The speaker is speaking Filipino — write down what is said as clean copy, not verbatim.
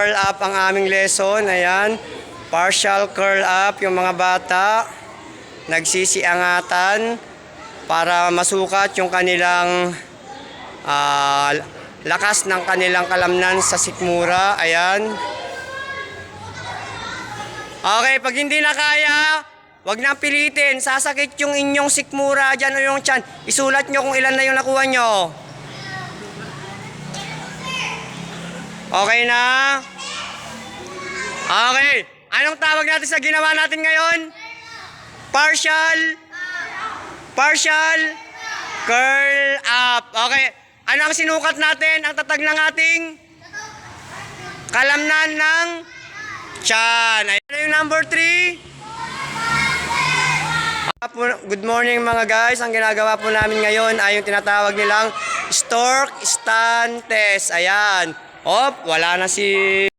curl up ang aming lesson. Ayan. Partial curl up yung mga bata. Nagsisiangatan para masukat yung kanilang lakas ng kanilang kalamnan sa sikmura. Ayan. Okay, pag hindi na kaya, wag nang pilitin. Sasakit yung inyong sikmura dyan o yung tiyan. Isulat nyo kung ilan na yung nakuha nyo. Okay na? Okay. Anong tawag natin sa ginawa natin ngayon? Partial curl up. Okay. Ano ang sinukat natin? Ang tatag ng ating kalamnan ng tiyan. Ano yung number 3? Good morning mga guys. Ang ginagawa po namin ngayon ay yung tinatawag nilang stork stand test. Ayan. Wala na si